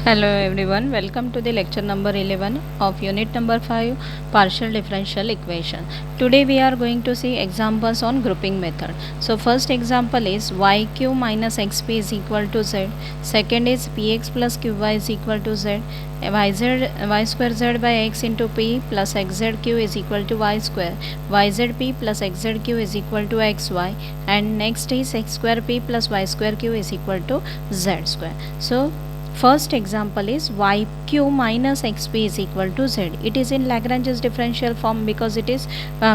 Hello everyone, welcome to the lecture number 11 of unit number 5 partial differential equation. Today we are going to see examples on grouping method. So first example is yq minus xp is equal to z. Second is px plus qy is equal to z. Y square z by x into p plus xzq is equal to y square. Yzp plus xzq is equal to xy. And next is x square p plus y square q is equal to z square. So first example is yq minus xp is equal to z. It is in Lagrange's differential form because it is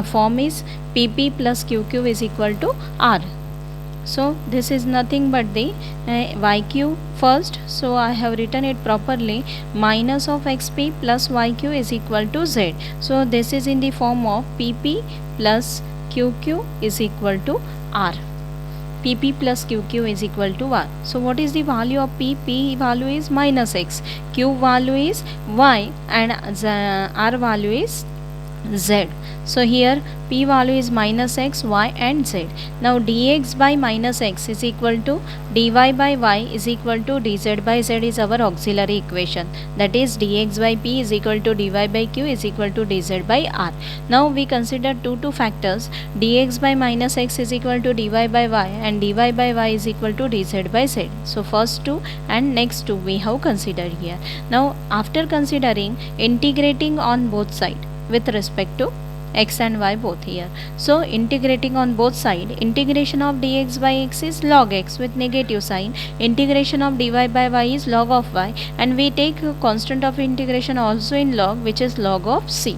form is pp plus qq is equal to r. So this is nothing but the yq first. So I have written it properly. Minus of xp plus yq is equal to z. So this is in the form of pp plus qq is equal to r. pp plus qq is equal to 1. So what is the value of p? P value is minus x, q value is y, and r value is z. So here p value is minus x, y and z. Now dx by minus x is equal to dy by y is equal to dz by z is our auxiliary equation. That is dx by p is equal to dy by q is equal to dz by r. Now we consider two factors. Dx by minus x is equal to dy by y and dy by y is equal to dz by z. So first two and next two we have considered here. Now after considering integrating on both sides with respect to x and y both here. So integrating on both side, integration of dx by x is log x with negative sign, integration of dy by y is log of y, and we take a constant of integration also in log, which is log of c.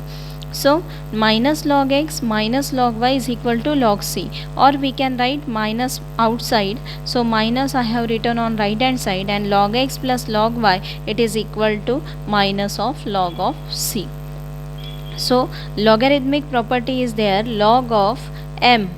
So minus log x minus log y is equal to log c, or we can write minus outside. So minus I have written on right hand side, and log x plus log y, it is equal to minus of log of c. So logarithmic property is there, log of m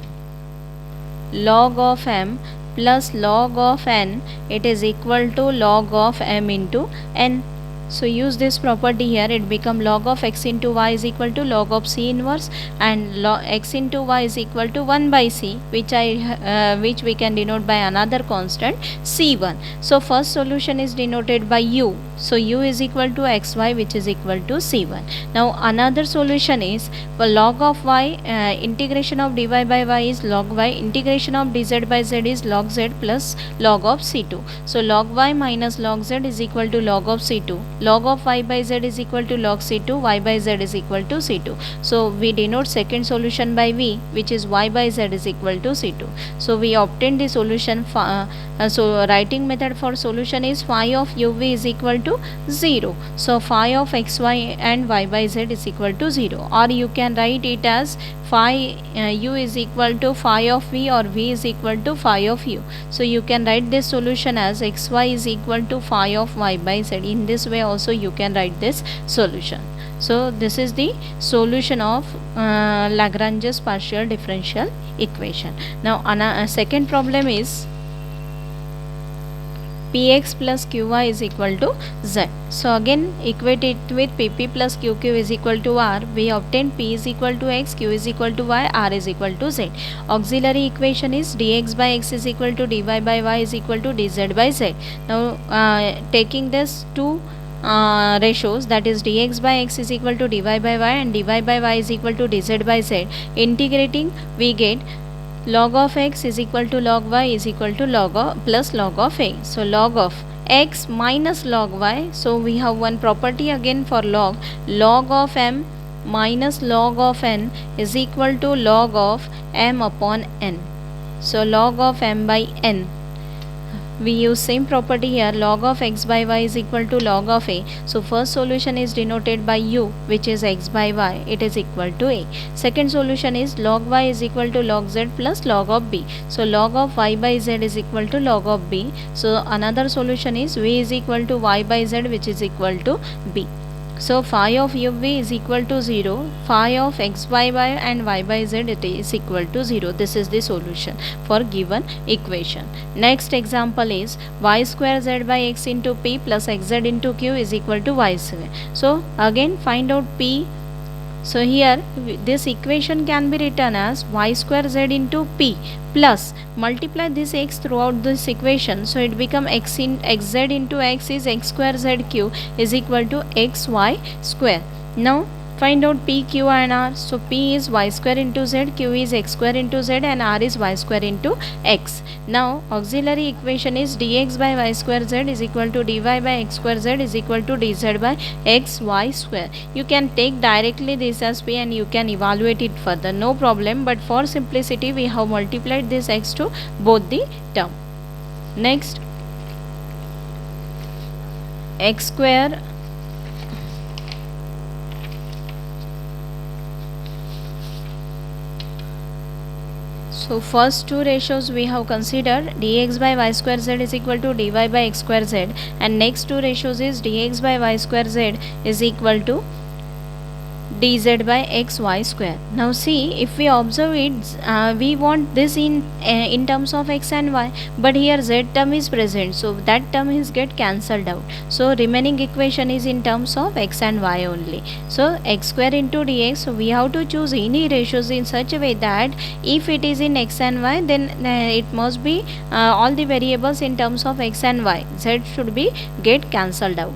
plus log of n, it is equal to log of m into n. So use this property here, it become log of x into y is equal to log of c inverse, and log x into y is equal to 1 by c, which we can denote by another constant c1. So first solution is denoted by u. So u is equal to xy, which is equal to c1. Now another solution is for log of y, integration of dy by y is log y, integration of dz by z is log z plus log of c2. So log y minus log z is equal to log of c2. Log of y by z is equal to log c2, y by z is equal to c2. So we denote second solution by v, which is y by z is equal to c2. So we obtain the solution. So writing method for solution is phi of uv is equal to 0. So phi of xy and y by z is equal to 0, or you can write it as phi u is equal to phi of v, or v is equal to phi of u. So you can write this solution as xy is equal to phi of y by z. In this way also you can write this solution. So this is the solution of Lagrange's partial differential equation. Now second problem is px plus qy is equal to z. So again equate it with pp plus qq is equal to r. We obtain p is equal to x, q is equal to y, r is equal to z. Auxiliary equation is dx by x is equal to dy by y is equal to dz by z. Now taking this two ratios, that is dx by x is equal to dy by y and dy by y is equal to dz by z, integrating we get log of x is equal to log y is equal to log of plus log of a. So log of x minus log y. So we have one property again for log. Log of m minus log of n is equal to log of m upon n. So log of m by n. We use same property here, log of x by y is equal to log of a. So first solution is denoted by u, which is x by y, it is equal to a. Second solution is log y is equal to log z plus log of b. So log of y by z is equal to log of b. So another solution is v is equal to y by z, which is equal to b. So phi of uv is equal to 0, phi of x by y and y by z it is equal to 0. This is the solution for given equation. Next example is y square z by x into p plus xz into q is equal to y square. So again find out p. So here this equation can be written as y square z into p plus multiply this x throughout this equation, so it become x in xz into x is x square zq is equal to xy square. Now find out p, q and r. So p is y square into z, q is x square into z and r is y square into x. Now auxiliary equation is dx by y square z is equal to dy by x square z is equal to dz by x y square. You can take directly this as p and you can evaluate it further, no problem, but for simplicity we have multiplied this x to both the term. Next, x square so first two ratios we have considered dx by y square z is equal to dy by x square z, and next two ratios is dx by y square z is equal to dz by xy square. Now see, if we observe it, we want this in terms of x and y, but here z term is present, so that term is get cancelled out. So remaining equation is in terms of x and y only. So x square into dx, so we have to choose any ratios in such a way that if it is in x and y, then it must be all the variables in terms of x and y. Z should be get cancelled out.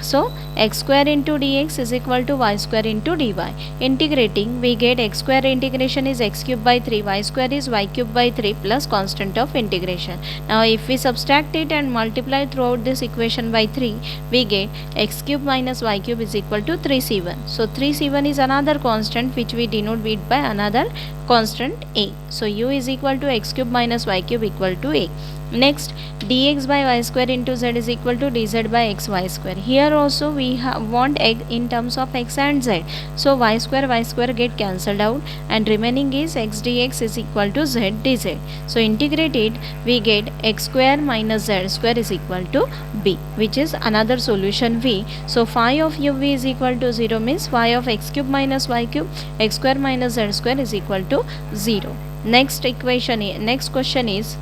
So x square into dx is equal to y square into dy. Integrating, we get x square integration is x cube by 3, y square is y cube by 3 plus constant of integration. Now if we subtract it and multiply throughout this equation by 3, we get x cube minus y cube is equal to 3c1. So 3c1 is another constant which we denote it by another constant a. So u is equal to x cube minus y cube equal to a. Next, dx by y square into z is equal to dz by xy square. Here also we want in terms of x and z. So y square get cancelled out and remaining is x dx is equal to z dz. So integrate it, we get x square minus z square is equal to b, which is another solution v. So phi of uv is equal to 0 means phi of x cube minus y cube x square minus z square is equal to 0. Next question is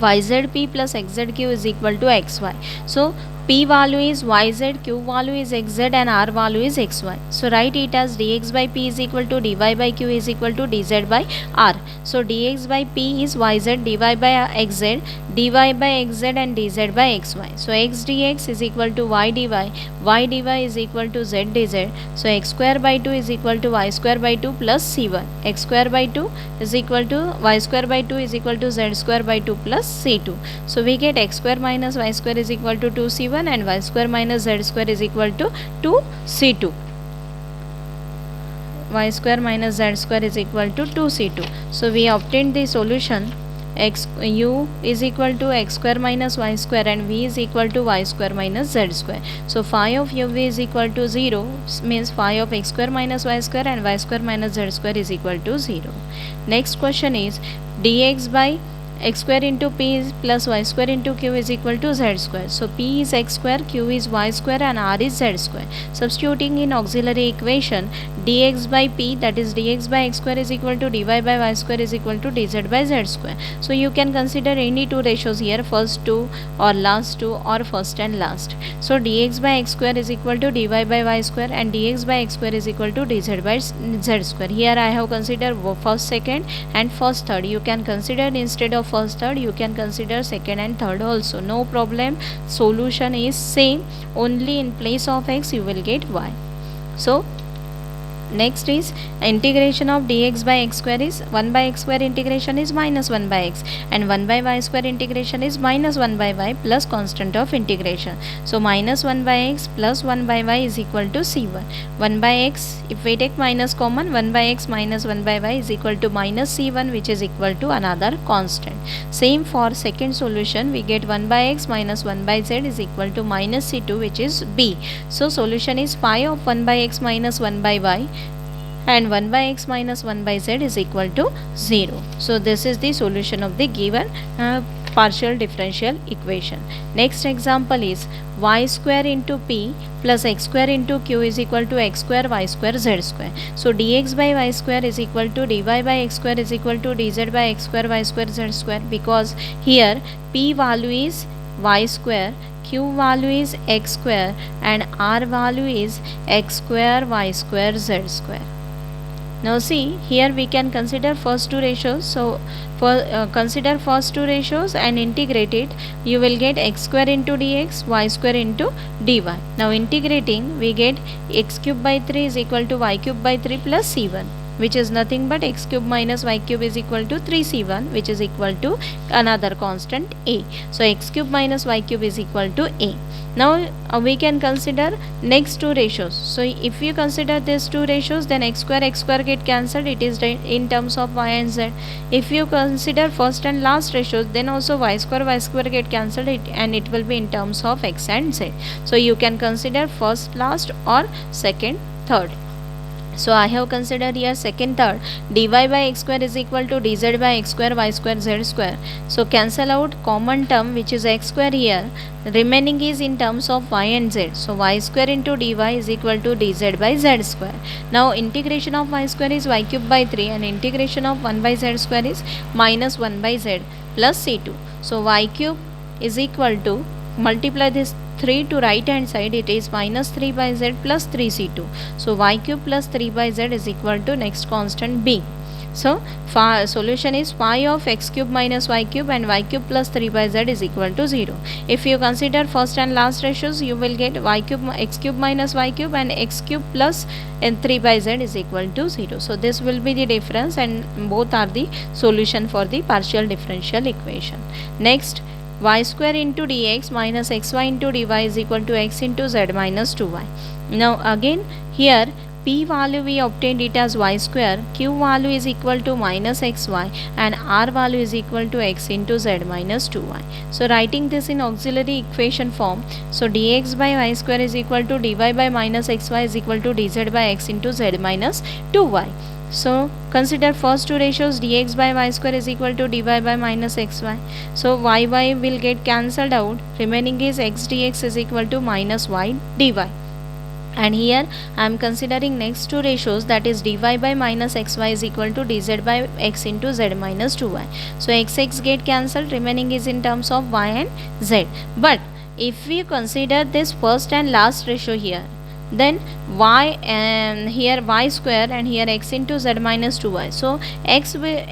yzp plus xzq is equal to xy. So p value is yz, q value is xz and r value is xy. So write it as dx by p is equal to dy by q is equal to dz by r. So dx by p is yz, dy by xz, dy by xz and dz by xy. So x dx is equal to y dy is equal to z dz. So x square by 2 is equal to y square by 2 plus c1. X square by 2 is equal to y square by 2 is equal to z square by 2 plus c2. So we get x square minus y square is equal to 2c1 and y square minus z square is equal to 2c2. Y square minus z square is equal to 2c2. So we obtained the solution u is equal to x square minus y square and v is equal to y square minus z square. So phi of uv is equal to 0 means phi of x square minus y square and y square minus z square is equal to 0. Next question is dx by x square into p plus y square into q is equal to z square. So p is x square, q is y square and r is z square. Substituting in auxiliary equation, dx by p, that is dx by x square is equal to dy by y square is equal to dz by z square. So you can consider any two ratios here, first two or last two or first and last. So dx by x square is equal to dy by y square and dx by x square is equal to dz by z square. Here I have considered first, second and first, third. You can consider instead of first, third, you can consider second and third also, no problem. Solution is same, only in place of x you will get y. So next is integration of dx by x square is 1 by x square integration is minus 1 by x and 1 by y square integration is minus 1 by y plus constant of integration. So minus 1 by x plus 1 by y is equal to c1. 1 by x, if we take minus common, 1 by x minus 1 by y is equal to minus c1, which is equal to another constant. Same for second solution, we get 1 by x minus 1 by z is equal to minus c2, which is b. So solution is phi of 1 by x minus 1 by y and 1 by x minus 1 by z is equal to 0. So this is the solution of the given partial differential equation. Next example is y square into p plus x square into q is equal to x square y square z square. So dx by y square is equal to dy by x square is equal to dz by x square y square z square, because here p value is y square, q value is x square and r value is x square y square z square. Now see, here we can consider first two ratios. So consider first two ratios and integrate it. You will get x square into dx, y square into dy. Now integrating, we get x cube by 3 is equal to y cube by 3 plus c1, which is nothing but x cube minus y cube is equal to 3c1, which is equal to another constant a. So x cube minus y cube is equal to a. Now we can consider next two ratios. So if you consider these two ratios, then x square get cancelled. It is in terms of y and z. If you consider first and last ratios, then also y square get cancelled, and it will be in terms of x and z. So you can consider first, last, or second, third. So I have considered here second, third. dy by x square is equal to dz by x square y square z square. So cancel out common term, which is x square here. Remaining is in terms of y and z. So y square into dy is equal to dz by z square. Now integration of y square is y cube by 3 and integration of 1 by z square is minus 1 by z plus c2. So y cube is equal to, multiply this 3 to right hand side, it is minus 3 by z plus 3c2. So y cube plus 3 by z is equal to next constant b. So solution is phi of x cube minus y cube and y cube plus 3 by z is equal to 0. If you consider first and last ratios, you will get y cube x cube minus y cube and x cube plus and 3 by z is equal to 0. So this will be the difference, and both are the solution for the partial differential equation. Next, y square into dx minus xy into dy is equal to x into z minus 2y. Now again here p value we obtained it as y square, q value is equal to minus xy, and r value is equal to x into z minus 2y. So writing this in auxiliary equation form, so dx by y square is equal to dy by minus xy is equal to dz by x into z minus 2y. So consider first two ratios, dx by y square is equal to dy by minus xy. So y will get cancelled out. Remaining is x dx is equal to minus y dy. And here I am considering next two ratios, that is dy by minus xy is equal to dz by x into z minus 2y. So x get cancelled. Remaining is in terms of y and z. But if we consider this first and last ratio here, then y and here y square and here x into z minus 2y. So x will,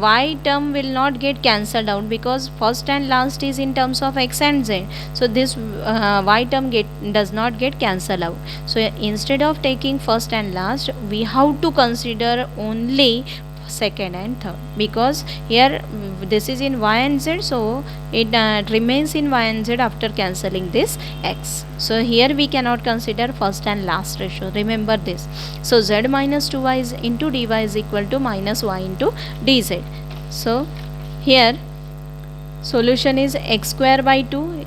y term will not get cancelled out because first and last is in terms of x and z. So this y term does not get cancelled out. So instead of taking first and last, we have to consider only second and third, because here this is in y and z, so it remains in y and z after cancelling this x. So here we cannot consider first and last ratio, remember this. So z minus 2y is into dy is equal to minus y into dz. So here solution is x square by 2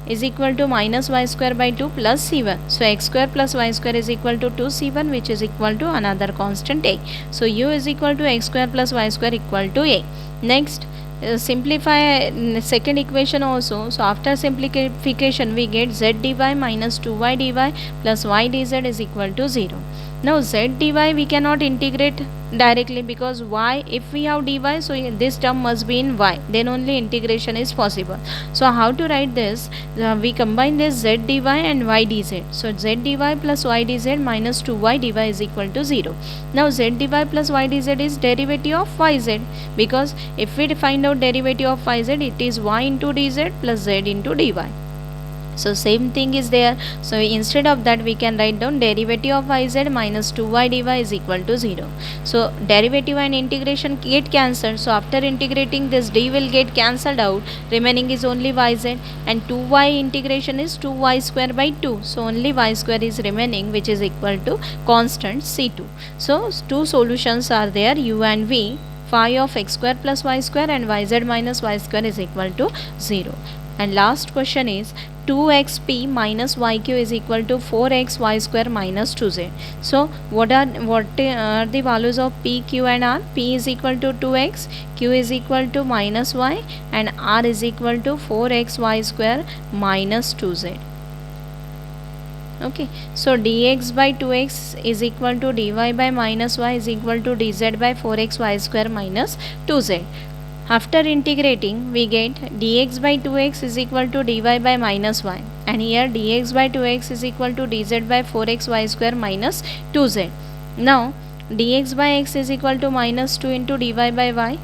is equal to minus y square by 2 plus c1. So x square plus y square is equal to 2c1, which is equal to another constant a. So u is equal to x square plus y square equal to a. Next, simplify second equation also. So after simplification we get z dy minus 2y dy plus y dz is equal to 0. Now z dy we cannot integrate directly because y, if we have dy, so this term must be in y, then only integration is possible. So how to write this? We combine this z dy and y dz. So z dy plus y dz minus 2y dy is equal to 0. Now z dy plus y dz is derivative of yz, because if we find out derivative of yz, it is y into dz plus z into dy. So same thing is there. So instead of that we can write down derivative of yz minus 2y dy is equal to 0. So derivative and integration get cancelled. So after integrating, this d will get cancelled out. Remaining is only yz, and 2y integration is 2y square by 2. So only y square is remaining, which is equal to constant c2. So two solutions are there, u and v. Phi of x square plus y square and yz minus y square is equal to 0. And last question is 2xp minus yq is equal to 4xy square minus 2z. So what are the values of p, q and r? P is equal to 2x, q is equal to minus y, and r is equal to 4xy square minus 2z. Okay, so dx by 2x is equal to dy by minus y is equal to dz by 4xy square minus 2z. After integrating, we get dx by 2x is equal to dy by minus y, and here dx by 2x is equal to dz by 4x y square minus 2z. Now dx by x is equal to minus 2 into dy by y.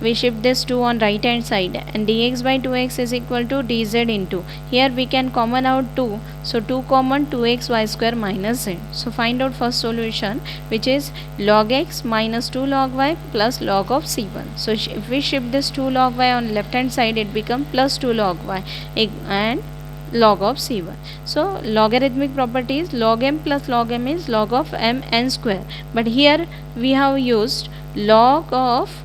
We shift this 2 on right hand side, and dx by 2x is equal to dz into, here we can common out 2, so 2 common, 2x y square minus z. So find out first solution, which is log x minus 2 log y plus log of c1. So if we shift this 2 log y on left hand side, it becomes plus 2 log y and log of c1. So logarithmic property is log m plus log m is log of m n square, but here we have used log of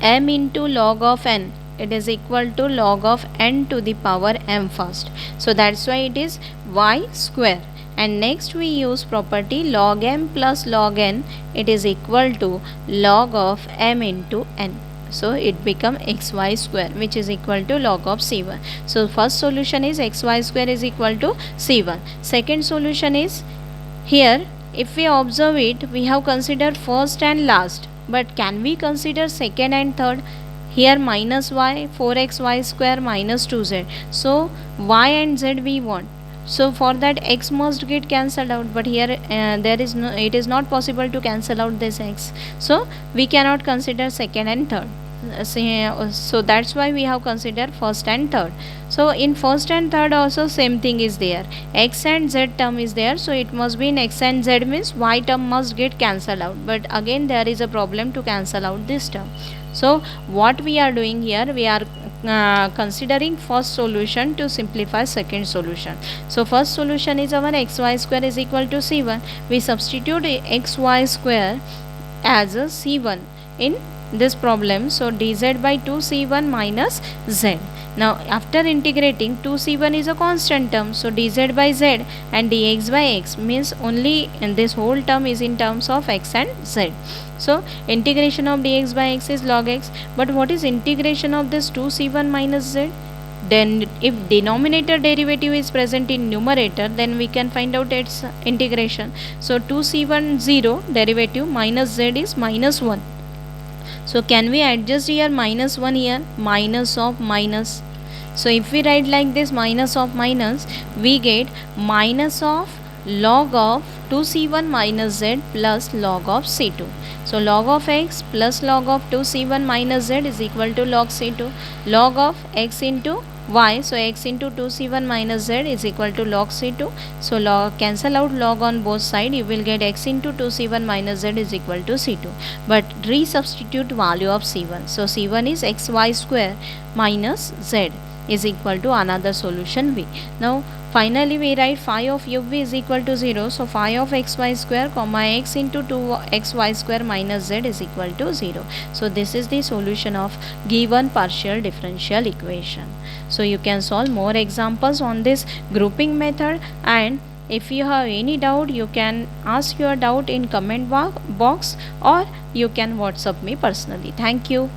m into log of n, it is equal to log of n to the power m first. So that's why it is y square. And next we use property log m plus log n, it is equal to log of m into n. So it become xy square, which is equal to log of c1. So first solution is xy square is equal to c1. Second solution is, here if we observe it, we have considered first and last, but can we consider second and third? Here minus y, 4x y square minus 2z. So y and z we want. So for that x must get cancelled out, but here there is no, it is not possible to cancel out this x. So we cannot consider second and third. So that's why we have considered first and third. So in first and third also same thing is there, x and z term is there, so it must be in x and z means y term must get cancelled out, but again there is a problem to cancel out this term. So what we are doing here, we are considering first solution to simplify second solution. So first solution is our xy square is equal to c1. We substitute xy square as a c1 in this problem. So dz by 2 c1 minus z. Now after integrating, 2c1 is a constant term, so dz by z and dx by x means only in this whole term is in terms of x and z. So integration of dx by x is log x, but what is integration of this 2c1 minus z? Then if denominator derivative is present in numerator, then we can find out its integration. So 2c1 0 derivative minus z is minus 1. So can we adjust here minus 1 here, minus of minus. So if we write like this minus of minus, we get minus of log of 2c1 minus z plus log of c2. So log of x plus log of 2c1 minus z is equal to log c2. Log of x into y, so x into 2c1 minus z is equal to log c2. So log, cancel out log on both sides, you will get x into 2c1 minus z is equal to c2, but resubstitute value of c1. So c1 is xy square minus z is equal to another solution v. Now finally we write phi of u v is equal to 0. So phi of xy square comma x into 2xy square minus z is equal to 0. So this is the solution of given partial differential equation. So you can solve more examples on this grouping method, and if you have any doubt, you can ask your doubt in comment box, or you can WhatsApp me personally. Thank you.